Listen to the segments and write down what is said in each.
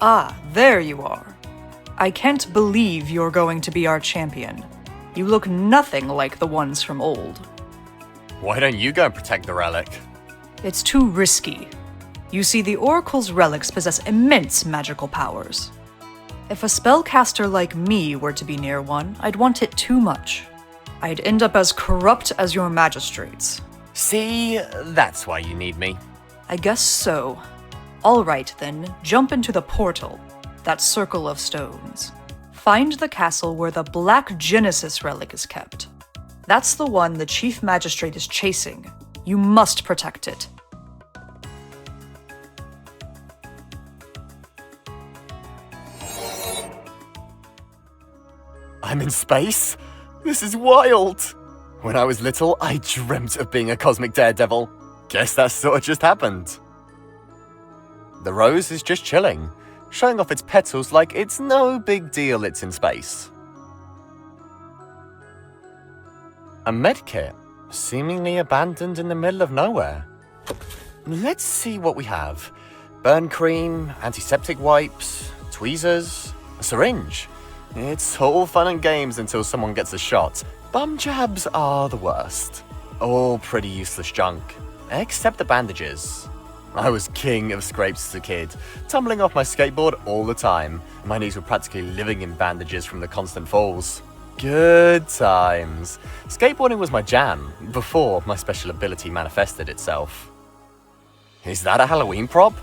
Ah, there you are. I can't believe you're going to be our champion. You look nothing like the ones from old. Why don't you go and protect the relic? It's too risky. You see, the Oracle's relics possess immense magical powers. If a spellcaster like me were to be near one, I'd want it too much. I'd end up as corrupt as your magistrates. See, that's why you need me. I guess so. All right then, jump into the portal, that circle of stones. Find the castle where the Black Genesis relic is kept. That's the one the Chief Magistrate is chasing. You must protect it. I'm in space? This is wild! When I was little, I dreamt of being a cosmic daredevil. Guess that sort of just happened. The rose is just chilling, showing off its petals like it's no big deal it's in space. A medkit, seemingly abandoned in the middle of nowhere. Let's see what we have. Burn cream, antiseptic wipes, tweezers, a syringe. It's all fun and games until someone gets a shot. Bum jabs are the worst. All pretty useless junk, except the bandages. I was king of scrapes as a kid, tumbling off my skateboard all the time. My knees were practically living in bandages from the constant falls. Good times. Skateboarding was my jam, before my special ability manifested itself. Is that a Halloween prop?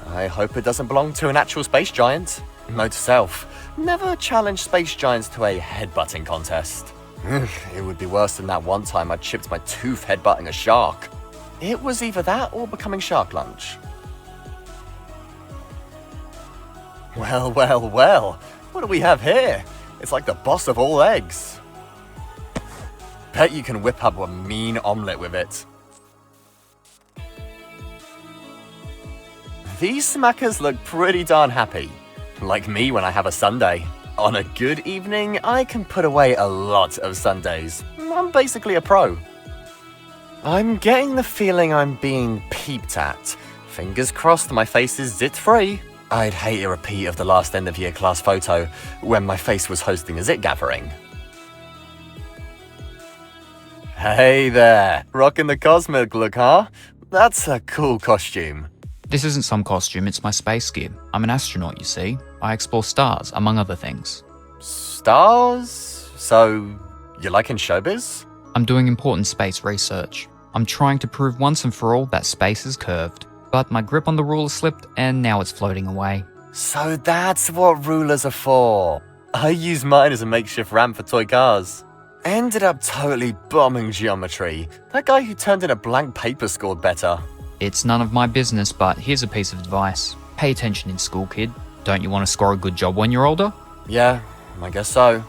I hope it doesn't belong to an actual space giant. Note to self, never challenge space giants to a headbutting contest. It would be worse than that one time I chipped my tooth headbutting a shark. It was either that or becoming shark lunch. Well, well, well. What do we have here? It's like the boss of all eggs. Bet you can whip up a mean omelette with it. These smackers look pretty darn happy. Like me when I have a sundae. On a good evening, I can put away a lot of sundaes. I'm basically a pro. I'm getting the feeling I'm being peeped at. Fingers crossed my face is zit-free. I'd hate a repeat of the last end-of-year class photo when my face was hosting a zit gathering. Hey there, rocking the cosmic look, huh? That's a cool costume. This isn't some costume, it's my space gear. I'm an astronaut, you see. I explore stars, among other things. Stars? So, you're like in showbiz? I'm doing important space research. I'm trying to prove once and for all that space is curved. But my grip on the ruler slipped and now it's floating away. So that's what rulers are for. I use mine as a makeshift ramp for toy cars. Ended up totally bombing geometry. That guy who turned in a blank paper scored better. It's none of my business, but here's a piece of advice. Pay attention in school, kid. Don't you want to score a good job when you're older? Yeah, I guess so.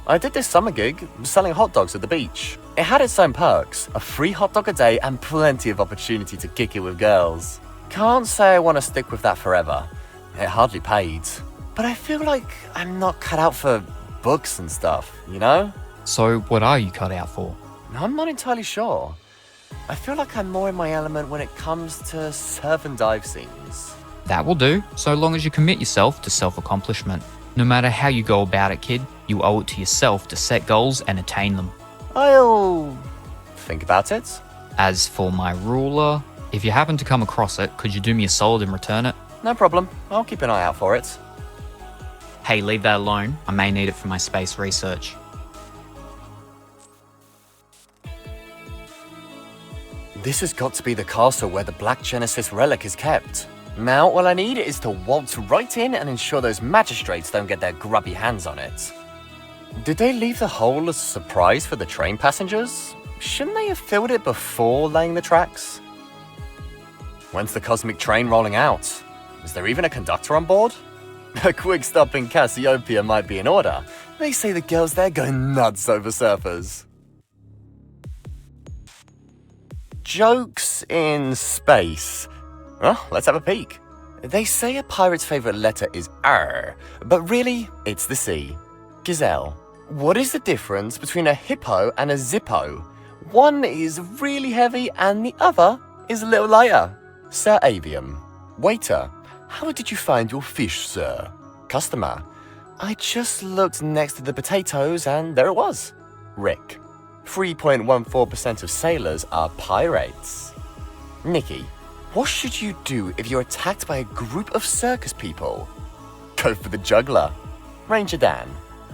I did this summer gig, selling hot dogs at the beach. It had its own perks, a free hot dog a day and plenty of opportunity to kick it with girls. Can't say I want to stick with that forever. It hardly paid. But I feel like I'm not cut out for books and stuff, you know? So what are you cut out for? I'm not entirely sure. I feel like I'm more in my element when it comes to surf and dive scenes. That will do, so long as you commit yourself to self-accomplishment. No matter how you go about it, kid, you owe it to yourself to set goals and attain them. I'll think about it. As for my ruler, if you happen to come across it, could you do me a solid and return it? No problem. I'll keep an eye out for it. Hey, leave that alone. I may need it for my space research. This has got to be the castle where the Black Genesis relic is kept. Now all I need is to waltz right in and ensure those magistrates don't get their grubby hands on it. Did they leave the hole as a surprise for the train passengers? Shouldn't they have filled it before laying the tracks? When's the cosmic train rolling out? Is there even a conductor on board? A quick stop in Cassiopeia might be in order. They say the girls there go nuts over surfers. Jokes in space. Well, let's have a peek. They say a pirate's favorite letter is R, but really, it's the C. Gazelle. What is the difference between a hippo and a zippo? One is really heavy and the other is a little lighter. Sir Avium. Waiter. How did you find your fish, sir? Customer. I just looked next to the potatoes and there it was. Rick. 3.14% of sailors are pirates. Nikki. What should you do if you're attacked by a group of circus people? Go for the juggler. Ranger Dan.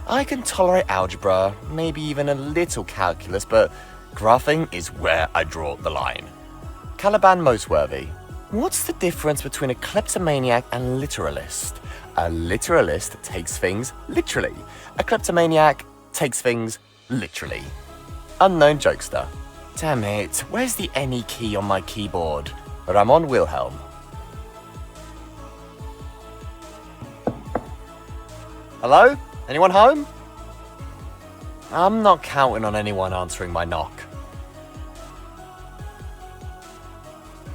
I can tolerate algebra, maybe even a little calculus, but graphing is where I draw the line. Caliban Mostworthy. What's the difference between a kleptomaniac and literalist? A literalist takes things literally. A kleptomaniac takes things literally. Unknown Jokester. Damn it, where's the any key on my keyboard? Ramon Wilhelm. Hello? Anyone home? I'm not counting on anyone answering my knock.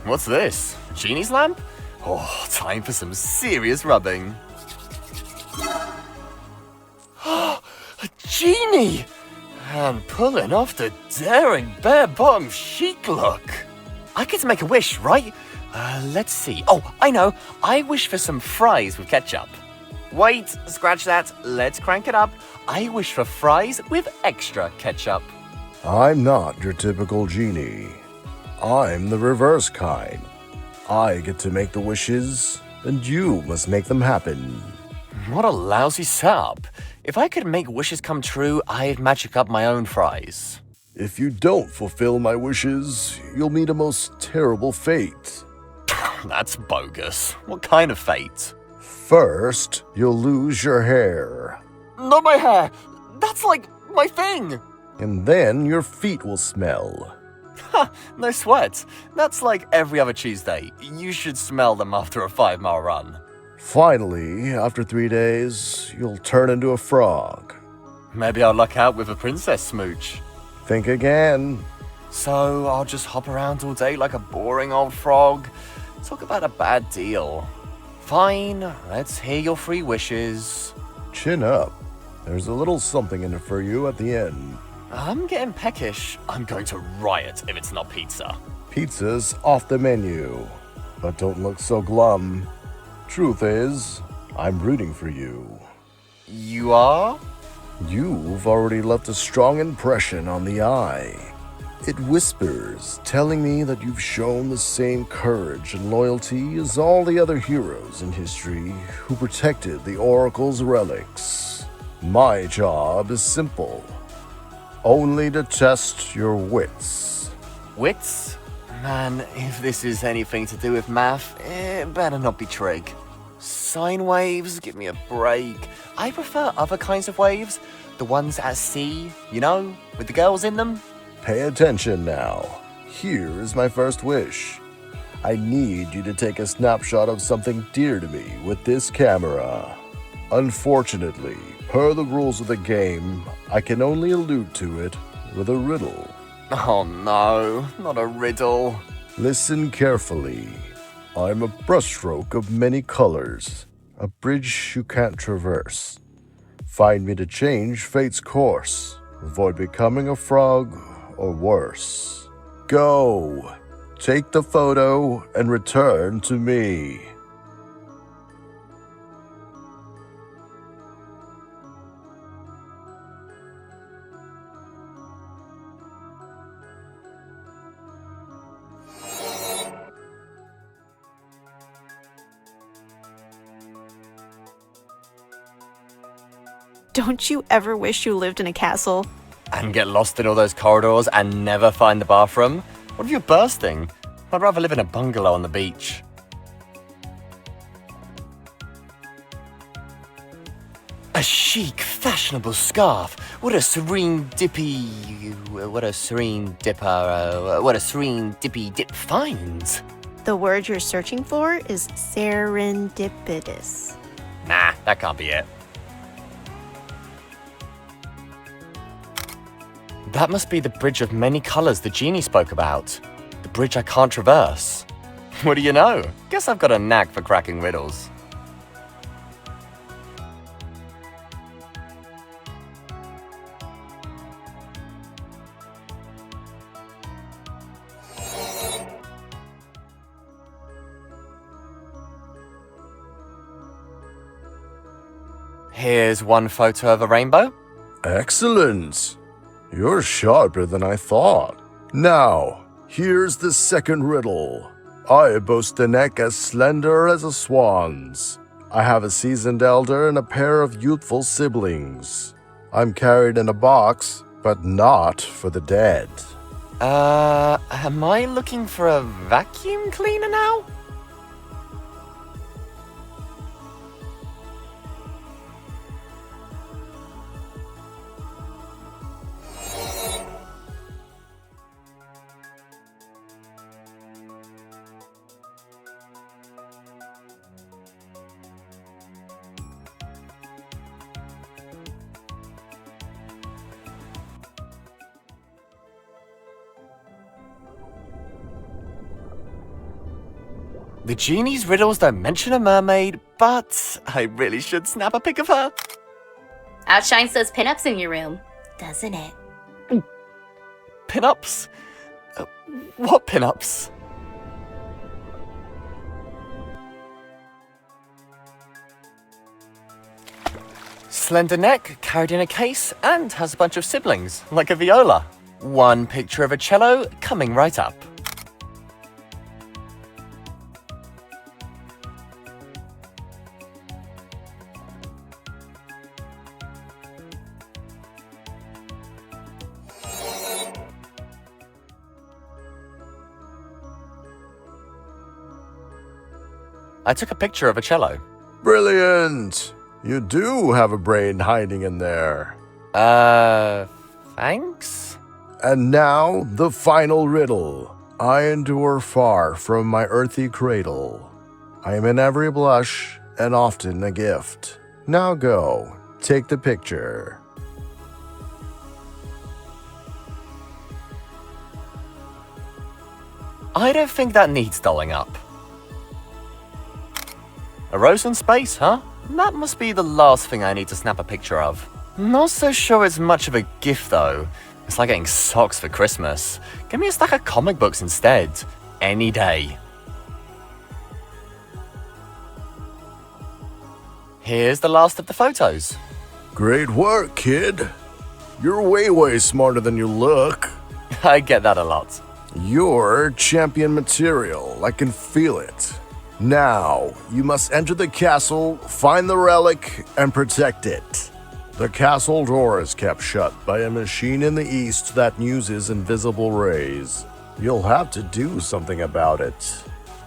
What's this? A genie's lamp? Oh, time for some serious rubbing. A genie! And pulling off the daring bare-bottom chic look. I get to make a wish, right? Let's see. Oh, I know. I wish for some fries with ketchup. Wait, scratch that. Let's crank it up. I wish for fries with extra ketchup. I'm not your typical genie. I'm the reverse kind. I get to make the wishes, and you must make them happen. What a lousy setup. If I could make wishes come true, I'd magic up my own fries. If you don't fulfill my wishes, you'll meet a most terrible fate. That's bogus. What kind of fate? First, you'll lose your hair. Not my hair! That's like my thing! And then your feet will smell. Ha! No sweat. That's like every other Tuesday. You should smell them after a 5-mile run. Finally, after 3 days, you'll turn into a frog. Maybe I'll luck out with a princess smooch. Think again. So I'll just hop around all day like a boring old frog? Talk about a bad deal. Fine, let's hear your 3 wishes. Chin up. There's a little something in it for you at the end. I'm getting peckish. I'm going to riot if it's not pizza. Pizza's off the menu. But don't look so glum. Truth is, I'm rooting for you. You are? You've already left a strong impression on the eye. It whispers, telling me that you've shown the same courage and loyalty as all the other heroes in history who protected the Oracle's relics. My job is simple. Only to test your wits. Wits? Man, if this is anything to do with math, it better not be trig. Sine waves, give me a break. I prefer other kinds of waves. The ones at sea, you know, with the girls in them. Pay attention now. Here is my first wish. I need you to take a snapshot of something dear to me with this camera. Unfortunately, per the rules of the game, I can only allude to it with a riddle. Oh no, not a riddle. Listen carefully. I'm a brushstroke of many colors, a bridge you can't traverse. Find me to change fate's course, avoid becoming a frog or worse. Go! Take the photo and return to me. Don't you ever wish you lived in a castle? And get lost in all those corridors and never find the bathroom? What if you're bursting? I'd rather live in a bungalow on the beach. A chic, fashionable scarf. What a serene dippy... What a serene dipper... what a serene dippy dip find. The word you're searching for is serendipitous. Nah, that can't be it. That must be the bridge of many colors the genie spoke about. The bridge I can't traverse. What do you know? Guess I've got a knack for cracking riddles. Here's one photo of a rainbow. Excellent. You're sharper than I thought. Now, here's the second riddle. I boast a neck as slender as a swan's. I have a seasoned elder and a pair of youthful siblings. I'm carried in a box, but not for the dead. Am I looking for a vacuum cleaner now? The genie's riddles don't mention a mermaid, but I really should snap a pic of her. Outshines those pinups in your room, doesn't it? Pinups? What pinups? Slender neck, carried in a case, and has a bunch of siblings, like a viola. One picture of a cello coming right up. I took a picture of a cello. Brilliant! You do have a brain hiding in there. Thanks? And now, the final riddle. I endure far from my earthy cradle. I am in every blush and often a gift. Now go, take the picture. I don't think that needs dolling up. A rose in space, huh? That must be the last thing I need to snap a picture of. Not so sure it's much of a gift, though. It's like getting socks for Christmas. Give me a stack of comic books instead. Any day. Here's the last of the photos. Great work, kid. You're way smarter than you look. I get that a lot. You're champion material. I can feel it. Now, you must enter the castle, find the relic, and protect it. The castle door is kept shut by a machine in the east that uses invisible rays. You'll have to do something about it.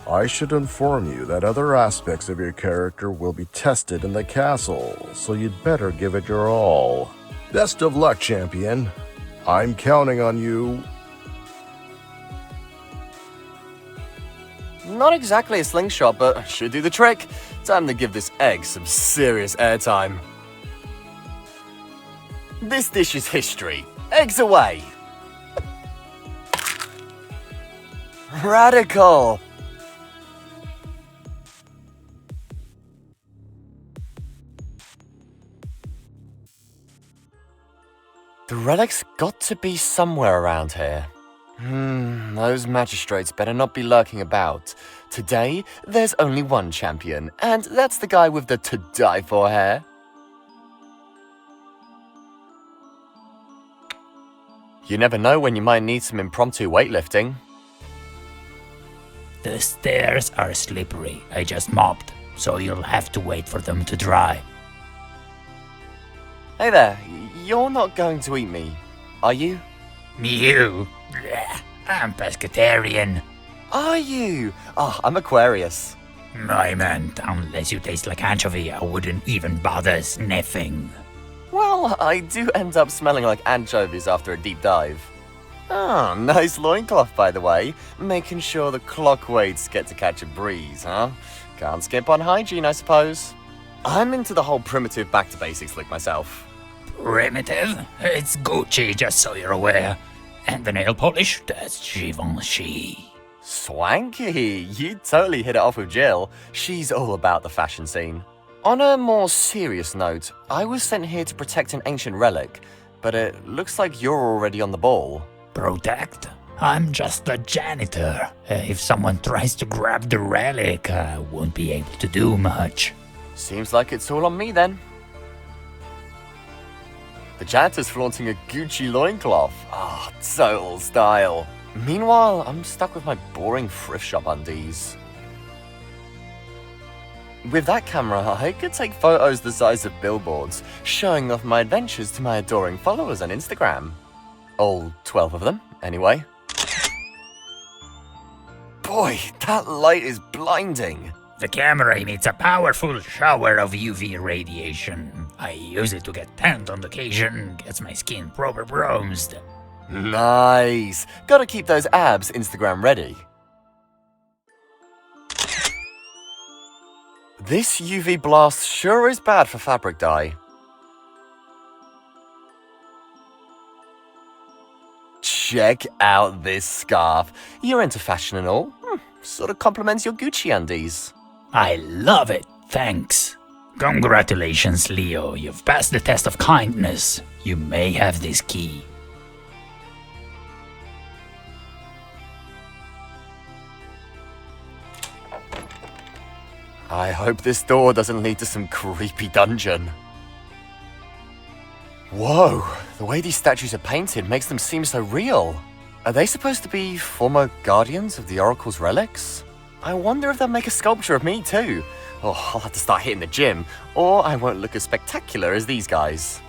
I should inform you that other aspects of your character will be tested in the castle, so you'd better give it your all. Best of luck, champion. I'm counting on you. Not exactly a slingshot, but should do the trick. Time to give this egg some serious airtime. This dish is history. Eggs away! Radical! The relic's got to be somewhere around here. Those magistrates better not be lurking about. Today, there's only one champion, and that's the guy with the to-die-for hair. You never know when you might need some impromptu weightlifting. The stairs are slippery. I just mopped, so you'll have to wait for them to dry. Hey there, you're not going to eat me, are you? You? Blech, I'm pescatarian. Are you? Oh, I'm Aquarius. I meant, unless you taste like anchovy, I wouldn't even bother sniffing. Well, I do end up smelling like anchovies after a deep dive. Oh, nice loincloth, by the way. Making sure the clock weights get to catch a breeze, huh? Can't skip on hygiene, I suppose. I'm into the whole primitive back to basics look myself. Primitive? It's Gucci, just so you're aware. And the nail polish? That's Givenchy. Swanky! You totally hit it off with Jill. She's all about the fashion scene. On a more serious note, I was sent here to protect an ancient relic, but it looks like you're already on the ball. Protect? I'm just a janitor. If someone tries to grab the relic, I won't be able to do much. Seems like it's all on me then. The janitor's flaunting a Gucci loincloth. Ah, total style. Meanwhile, I'm stuck with my boring thrift shop undies. With that camera, I could take photos the size of billboards, showing off my adventures to my adoring followers on Instagram. All 12 of them, anyway. Boy, that light is blinding. The camera emits a powerful shower of UV radiation. I use it to get tanned on occasion, gets my skin proper bronzed. Nice. Gotta keep those abs Instagram ready. This UV blast sure is bad for fabric dye. Check out this scarf. You're into fashion and all. Sort of complements your Gucci undies. I love it, thanks. Congratulations, Leo. You've passed the test of kindness. You may have this key. I hope this door doesn't lead to some creepy dungeon. Whoa, the way these statues are painted makes them seem so real. Are they supposed to be former guardians of the Oracle's relics? I wonder if they'll make a sculpture of me too. Oh, I'll have to start hitting the gym, or I won't look as spectacular as these guys.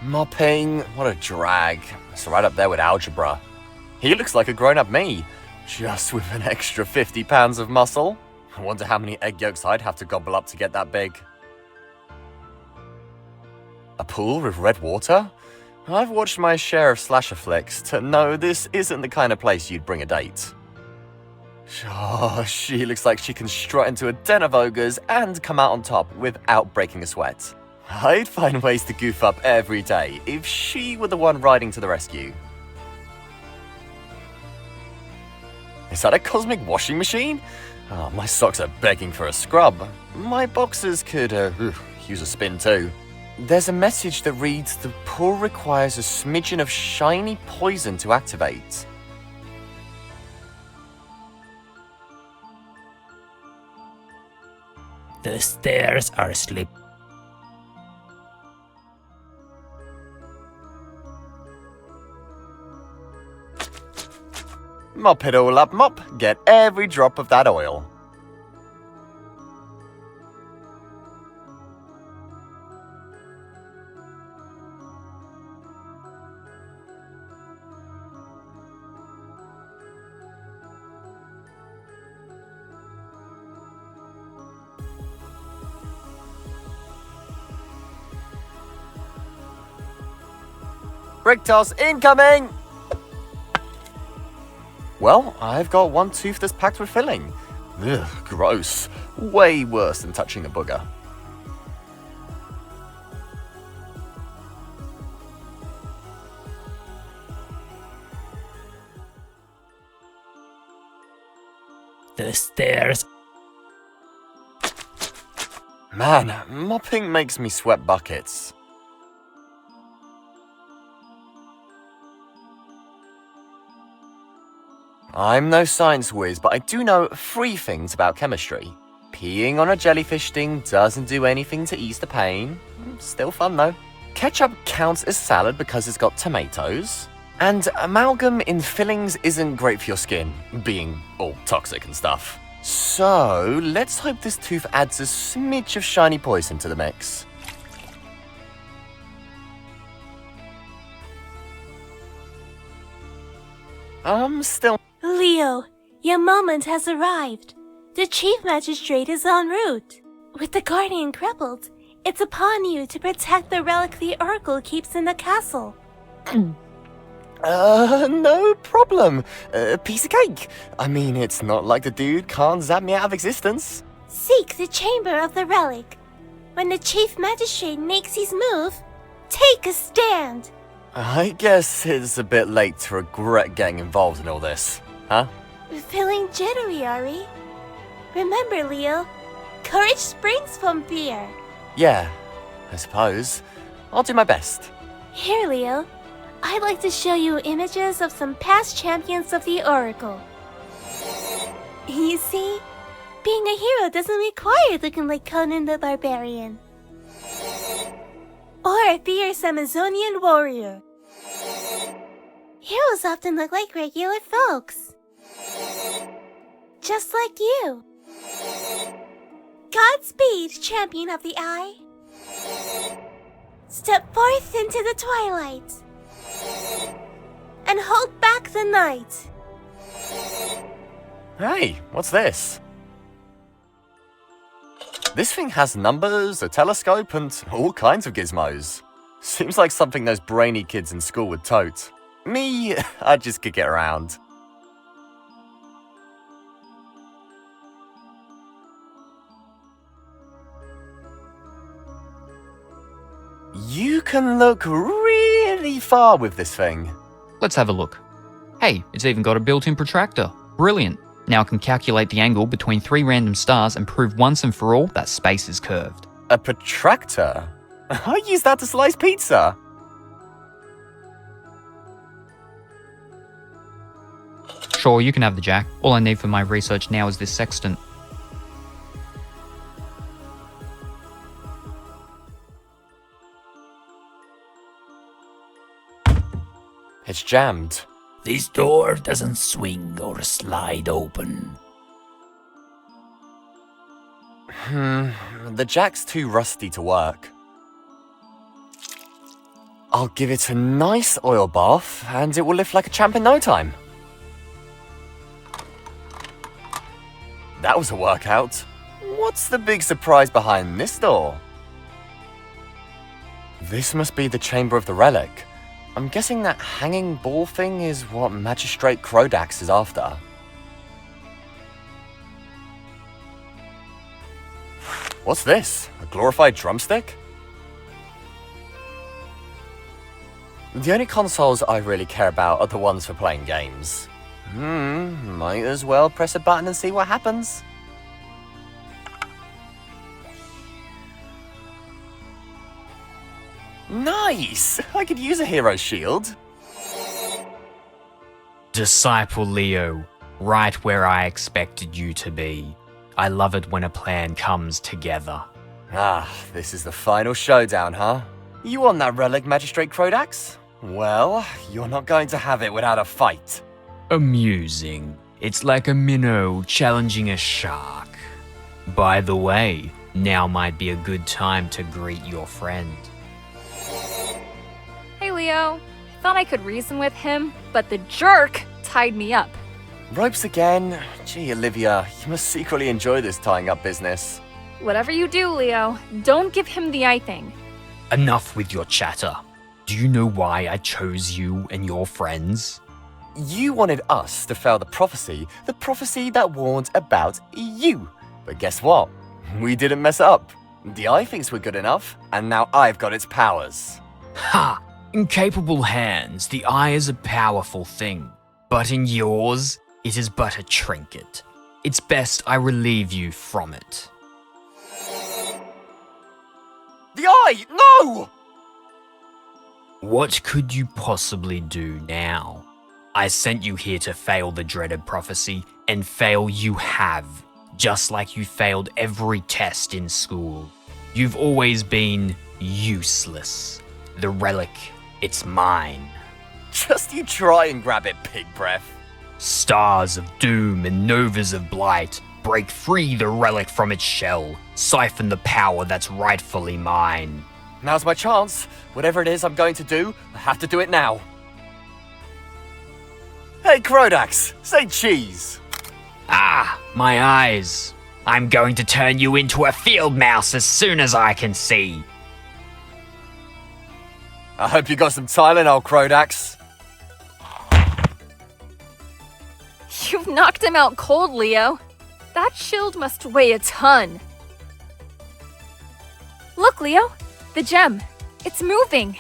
Mopping, what a drag. It's right up there with algebra. He looks like a grown-up me, just with an extra 50 pounds of muscle. I wonder how many egg yolks I'd have to gobble up to get that big. A pool with red water? I've watched my share of slasher flicks to know this isn't the kind of place you'd bring a date. Oh, she looks like she can strut into a den of ogres and come out on top without breaking a sweat. I'd find ways to goof up every day if she were the one riding to the rescue. Is that a cosmic washing machine? Oh, my socks are begging for a scrub. My boxers could use a spin too. There's a message that reads, the pool requires a smidgen of shiny poison to activate. The stairs are slippery. Mop it all up, mop. Get every drop of that oil. Brick toss incoming! Well, I've got one tooth that's packed with filling. Ugh, gross. Way worse than touching a booger. The stairs. Man, mopping makes me sweat buckets. I'm no science whiz, but I do know 3 things about chemistry. Peeing on a jellyfish sting doesn't do anything to ease the pain. Still fun though. Ketchup counts as salad because it's got tomatoes. And amalgam in fillings isn't great for your skin, being all toxic and stuff. So, let's hope this tooth adds a smidge of shiny poison to the mix. Still... Leo, your moment has arrived. The Chief Magistrate is en route. With the Guardian crippled, it's upon you to protect the relic the Oracle keeps in the castle. No problem. Piece of cake. I mean, it's not like the dude can't zap me out of existence. Seek the chamber of the relic. When the Chief Magistrate makes his move, take a stand. I guess it's a bit late to regret getting involved in all this, huh? Feeling jittery, Ari? Remember, Leo, courage springs from fear. Yeah, I suppose. I'll do my best. Here, Leo, I'd like to show you images of some past champions of the Oracle. You see, Being a hero doesn't require looking like Conan the Barbarian. Or a fierce Amazonian warrior. Heroes often look like regular folks. Just like you. Godspeed, Champion of the Eye. Step forth into the twilight. And hold back the night. Hey, what's this? This thing has numbers, a telescope, and all kinds of gizmos. Seems like something those brainy kids in school would tote. Me, I'd just kick it around. You can look really far with this thing. Let's have a look. Hey, it's even got a built-in protractor. Brilliant. Now I can calculate the angle between 3 random stars and prove once and for all that space is curved. A protractor? I use that to slice pizza. Sure, you can have the jack. All I need for my research now is this sextant. It's jammed. This door doesn't swing or slide open. The jack's too rusty to work. I'll give it a nice oil bath, and it will lift like a champ in no time. That was a workout. What's the big surprise behind this door? This must be the chamber of the relic. I'm guessing that hanging ball thing is what Magistrate Crodax is after. What's this? A glorified drumstick? The only consoles I really care about are the ones for playing games. Might as well press a button and see what happens. Nice! I could use a hero shield. Disciple Leo, right where I expected you to be. I love it when a plan comes together. This is the final showdown, huh? You want that relic, Magistrate Crodax? Well, you're not going to have it without a fight. Amusing. It's like a minnow challenging a shark. By the way, now might be a good time to greet your friend. Hey Leo, I thought I could reason with him, but the jerk tied me up. Ropes again? Gee, Olivia, you must secretly enjoy this tying up business. Whatever you do, Leo, don't give him the eye thing. Enough with your chatter. Do you know why I chose you and your friends? You wanted us to fail the prophecy that warned about you. But guess what? We didn't mess up. The eye thinks we're good enough, and now I've got its powers. Ha! In capable hands, the eye is a powerful thing. But in yours, it is but a trinket. It's best I relieve you from it. The eye! No! What could you possibly do now? I sent you here to fail the dreaded prophecy, and fail you have, just like you failed every test in school. You've always been useless. The relic, it's mine. Just you try and grab it, pig breath. Stars of doom and novas of blight, break free the relic from its shell, siphon the power that's rightfully mine. Now's my chance. Whatever it is I'm going to do, I have to do it now. Hey, Crodax, say cheese. Ah, my eyes. I'm going to turn you into a field mouse as soon as I can see. I hope you got some Tylenol, Crodax. You've knocked him out cold, Leo. That shield must weigh a ton. Look, Leo, the gem. It's moving.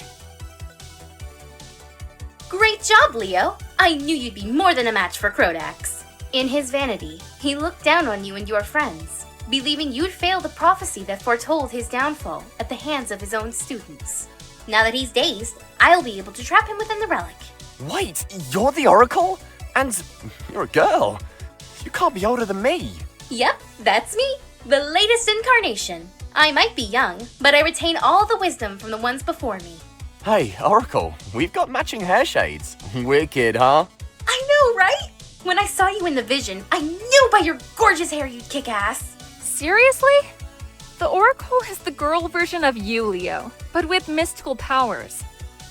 Great job, Leo. I knew you'd be more than a match for Crodax. In his vanity, he looked down on you and your friends, believing you'd fail the prophecy that foretold his downfall at the hands of his own students. Now that he's dazed, I'll be able to trap him within the relic. Wait, you're the Oracle? And you're a girl. You can't be older than me. Yep, that's me, the latest incarnation. I might be young, but I retain all the wisdom from the ones before me. Hey, Oracle, we've got matching hair shades. Wicked, huh? I know, right? When I saw you in the vision, I knew by your gorgeous hair you'd kick ass. Seriously? The Oracle is the girl version of you, Leo, but with mystical powers.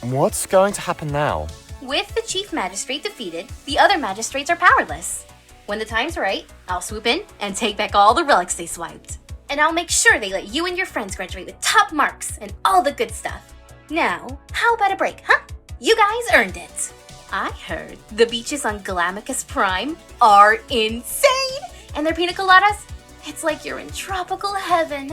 What's going to happen now? With the Chief Magistrate defeated, the other magistrates are powerless. When the time's right, I'll swoop in and take back all the relics they swiped. And I'll make sure they let you and your friends graduate with top marks and all the good stuff. Now, how about a break, huh? You guys earned it. I heard the beaches on Glamicus Prime are insane! And their pina coladas? It's like you're in tropical heaven.